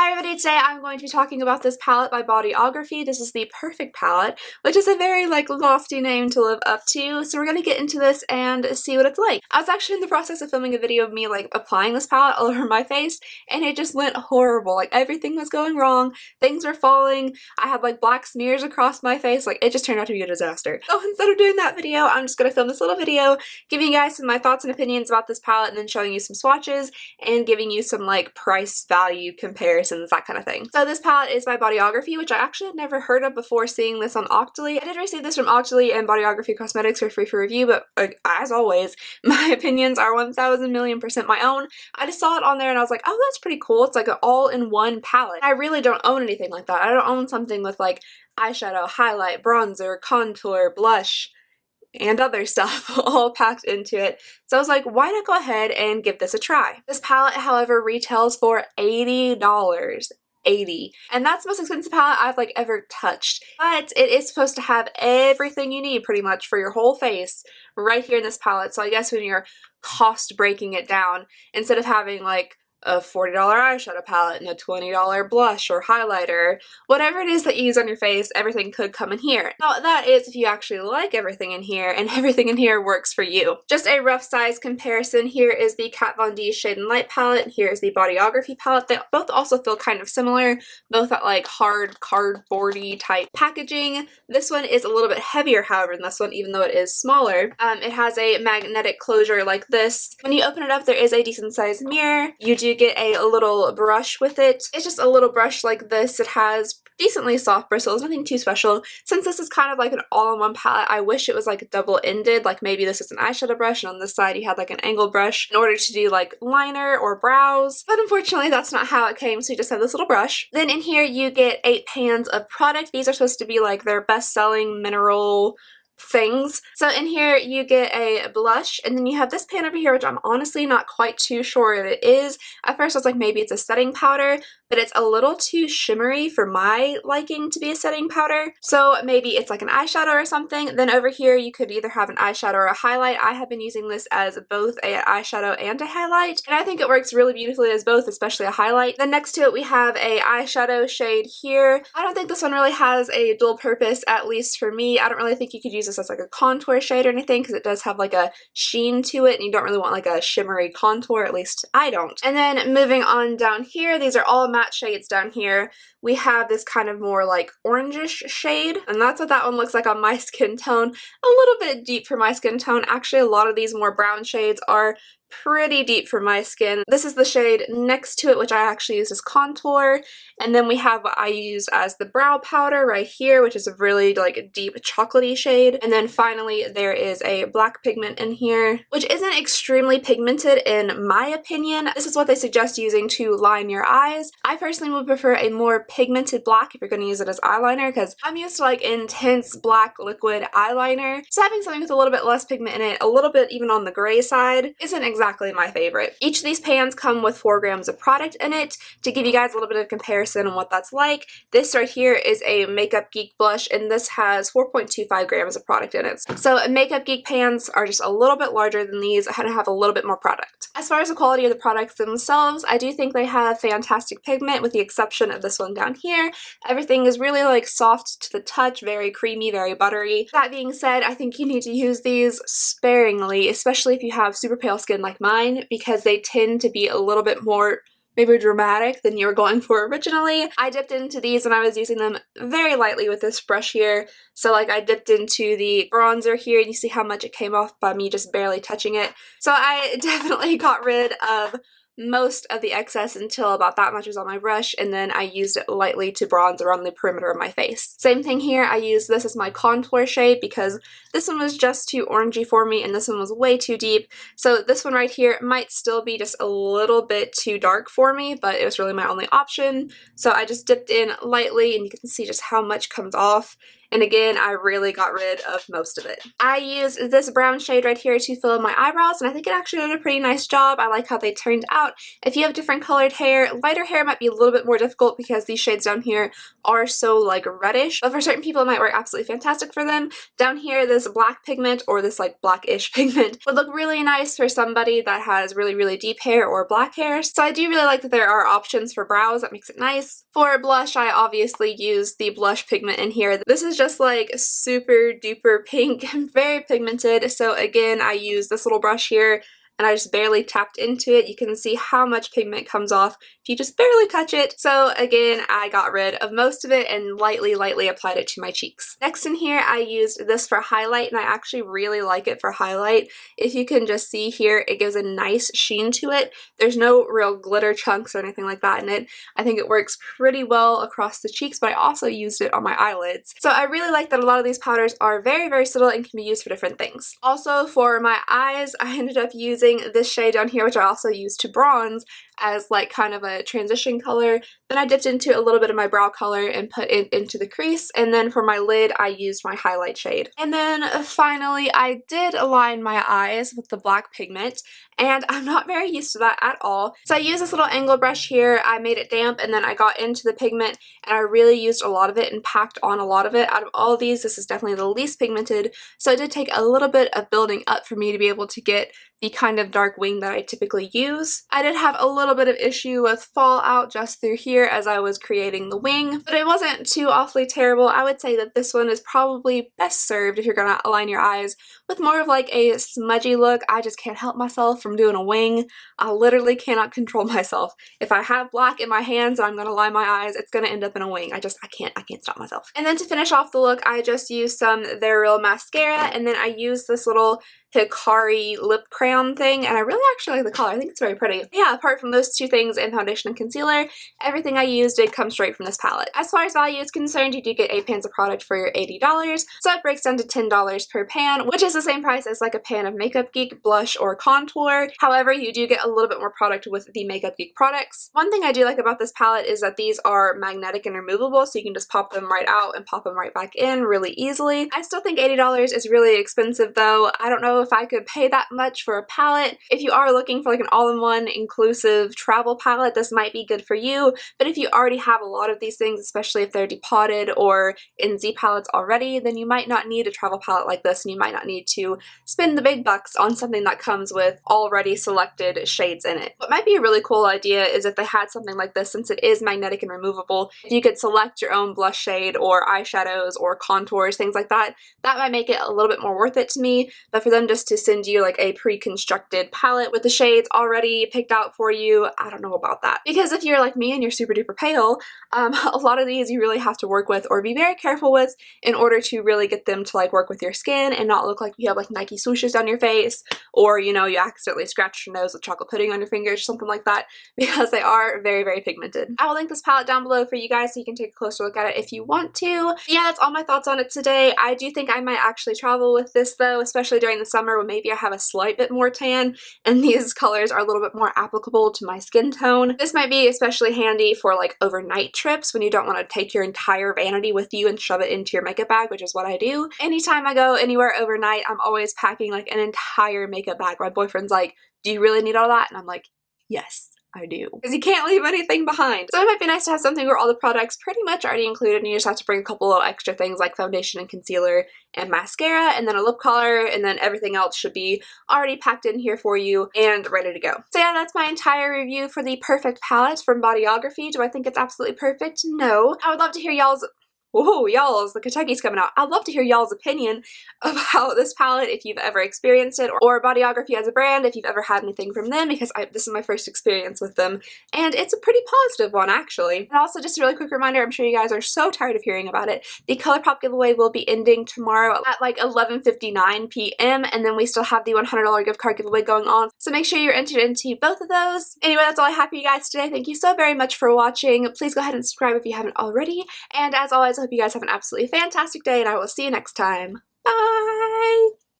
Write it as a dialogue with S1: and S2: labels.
S1: Hi everybody, today I'm going to be talking about this palette by Bodyography. This is the Perfect palette, which is a very lofty name to live up to, so we're going to get into this and see what it's like. I was actually in the process of filming a video of me applying this palette all over my face, and it just went horrible. Everything was going wrong, things were falling, I had black smears across my face, it just turned out to be a disaster. So instead of doing that video, I'm just going to film this little video, giving you guys some of my thoughts and opinions about this palette, and then showing you some swatches, and giving you some price value comparisons, that kind of thing. So this palette is by Bodyography, which I actually had never heard of before seeing this on Octoly. I did receive this from Octoly and Bodyography Cosmetics for free for review, but as always, my opinions are 1000,000,000% my own. I just saw it on there and I was like, oh, that's pretty cool. It's an all-in-one palette. I really don't own anything like that. I don't own something with eyeshadow, highlight, bronzer, contour, blush, and other stuff all packed into it. So I was like, why not go ahead and give this a try? This palette, however, retails for $80. $80. And that's the most expensive palette I've ever touched. But it is supposed to have everything you need pretty much for your whole face right here in this palette. So I guess when you're cost breaking it down, instead of having a $40 eyeshadow palette and a $20 blush or highlighter, whatever it is that you use on your face, everything could come in here. Now that is if you actually like everything in here and everything in here works for you. Just a rough size comparison, here is the Kat Von D Shade and Light palette, and here is the Bodyography palette. They both also feel kind of similar, both at hard cardboardy type packaging. This one is a little bit heavier, however, than this one, even though it is smaller. It has a magnetic closure like this. When you open it up, there is a decent sized mirror. You do get a little brush with it. It's just a little brush like this. It has decently soft bristles, nothing too special. Since this is kind of an all-in-one palette, I wish it was double-ended, maybe this is an eyeshadow brush and on this side you had an angle brush in order to do liner or brows, but unfortunately that's not how it came, so you just have this little brush. Then in here you get 8 pans of product. These are supposed to be their best-selling mineral things. So in here you get a blush, and then you have this pan over here, which I'm honestly not quite too sure what it is. At first I was like, maybe it's a setting powder, but it's a little too shimmery for my liking to be a setting powder. So maybe it's an eyeshadow or something. Then over here you could either have an eyeshadow or a highlight. I have been using this as both an eyeshadow and a highlight, and I think it works really beautifully as both, especially a highlight. Then next to it we have a eyeshadow shade here. I don't think this one really has a dual purpose, at least for me. I don't really think you could use this as a contour shade or anything, because it does have a sheen to it and you don't really want a shimmery contour, at least I don't. And then moving on down here, these are all matte shades down here. We have this kind of more orangish shade, and that's what that one looks like on my skin tone. A little bit deep for my skin tone. Actually, a lot of these more brown shades are pretty deep for my skin. This is the shade next to it, which I actually use as contour, and then we have what I use as the brow powder right here, which is a really deep chocolatey shade. And then finally there is a black pigment in here, which isn't extremely pigmented in my opinion. This is what they suggest using to line your eyes. I personally would prefer a more pigmented black if you're going to use it as eyeliner, because I'm used to intense black liquid eyeliner, so having something with a little bit less pigment in it, a little bit even on the gray side, isn't exactly my favorite. Each of these pans come with 4 grams of product in it. To give you guys a little bit of comparison on what that's like, this right here is a Makeup Geek blush, and this has 4.25 grams of product in it. So Makeup Geek pans are just a little bit larger than these and have a little bit more product. As far as the quality of the products themselves, I do think they have fantastic pigment, with the exception of this one down here. Everything is really soft to the touch, very creamy, very buttery. That being said, I think you need to use these sparingly, especially if you have super pale skin like mine, because they tend to be a little bit more maybe dramatic than you were going for originally. I dipped into these when I was using them very lightly with this brush here. So I dipped into the bronzer here, and you see how much it came off by me just barely touching it. So I definitely got rid of most of the excess until about that much was on my brush, and then I used it lightly to bronze around the perimeter of my face. Same thing here, I used this as my contour shade because this one was just too orangey for me and this one was way too deep. So this one right here might still be just a little bit too dark for me, but it was really my only option. So I just dipped in lightly, and you can see just how much comes off. and again, I really got rid of most of it. I used this brown shade right here to fill in my eyebrows, and I think it actually did a pretty nice job. I like how they turned out. If you have different colored hair, lighter hair might be a little bit more difficult because these shades down here are so like reddish, but for certain people it might work absolutely fantastic for them. Down here, this black pigment, or this like blackish pigment, would look really nice for somebody that has really, really deep hair or black hair. So I do really like that there are options for brows. That makes it nice. For blush, I obviously use the blush pigment in here. This is just like super duper pink and very pigmented. So again, I use this little brush here, and I just barely tapped into it. You can see how much pigment comes off if you just barely touch it. So again, I got rid of most of it and lightly applied it to my cheeks. Next in here, I used this for highlight, and I actually really like it for highlight. If you can just see here, it gives a nice sheen to it. There's no real glitter chunks or anything like that in it. I think it works pretty well across the cheeks, but I also used it on my eyelids. So I really like that a lot of these powders are very versatile and can be used for different things. Also for my eyes, I ended up using this shade down here, which I also used to bronze as like kind of a transition color. Then I dipped into a little bit of my brow color and put it into the crease, and then for my lid I used my highlight shade. And then finally I did align my eyes with the black pigment, and I'm not very used to that at all. So I used this little angle brush here, I made it damp, and then I got into the pigment and I really used a lot of it and packed on a lot of it. Out of all of these, this is definitely the least pigmented, so it did take a little bit of building up for me to be able to get the kind of dark wing that I typically use. I did have a little bit of issue with fallout just through here as I was creating the wing, but it wasn't too awfully terrible. I would say that this one is probably best served if you're gonna align your eyes with more of like a smudgy look. I just can't help myself from doing a wing. I literally cannot control myself. If I have black in my hands and I'm gonna line my eyes, it's gonna end up in a wing. I can't stop myself. And then to finish off the look, I just used some They're Real mascara, and then I used this little Hikari lip crayon thing, and I really actually like the color. I think it's very pretty. Yeah, apart from those two things in foundation and concealer, everything I used did come straight from this palette. As far as value is concerned, you do get 8 pans of product for your $80, so it breaks down to $10 per pan, which is the same price as like a pan of Makeup Geek blush or contour. However, you do get a little bit more product with the Makeup Geek products. One thing I do like about this palette is that these are magnetic and removable, so you can just pop them right out and pop them right back in really easily. I still think $80 is really expensive though. I don't know if I could pay that much for a palette. If you are looking for like an all-in-one inclusive travel palette, this might be good for you, but if you already have a lot of these things, especially if they're depotted or in Z palettes already, then you might not need a travel palette like this, and you might not need to spend the big bucks on something that comes with already selected shades in it. What might be a really cool idea is if they had something like this, since it is magnetic and removable, if you could select your own blush shade or eyeshadows or contours, things like that, that might make it a little bit more worth it to me. But for them just to send you like a pre-constructed palette with the shades already picked out for you, I don't know about that. Because if you're like me and you're super duper pale, a lot of these you really have to work with or be very careful with in order to really get them to like work with your skin and not look like you have like Nike swooshes down your face, or you know, you accidentally scratched your nose with chocolate pudding on your fingers or something like that, because they are very, very pigmented. I will link this palette down below for you guys so you can take a closer look at it if you want to. But yeah, that's all my thoughts on it today. I do think I might actually travel with this though, especially during the summer when maybe I have a slight bit more tan and these colors are a little bit more applicable to my skin tone. This might be especially handy for like overnight trips when you don't want to take your entire vanity with you and shove it into your makeup bag, which is what I do. Anytime I go anywhere overnight, I'm always packing like an entire makeup bag. My boyfriend's like, "Do you really need all that?" And I'm like, "Yes, I do." Because you can't leave anything behind. So it might be nice to have something where all the products pretty much already included and you just have to bring a couple little extra things like foundation and concealer and mascara and then a lip color, and then everything else should be already packed in here for you and ready to go. So yeah, that's my entire review for the Perfect palette from Bodyography. Do I think it's absolutely perfect? No. I would love to hear y'all's the Kentucky's coming out. I'd love to hear y'all's opinion about this palette if you've ever experienced it, or Bodyography as a brand if you've ever had anything from them, because this is my first experience with them, and it's a pretty positive one actually. And also just a really quick reminder, I'm sure you guys are so tired of hearing about it, the ColourPop giveaway will be ending tomorrow at like 11:59 p.m. and then we still have the $100 gift card giveaway going on, so make sure you're entered into both of those. Anyway, that's all I have for you guys today. Thank you so very much for watching. Please go ahead and subscribe if you haven't already, and as always, I hope you guys have an absolutely fantastic day, and I will see you next time. Bye!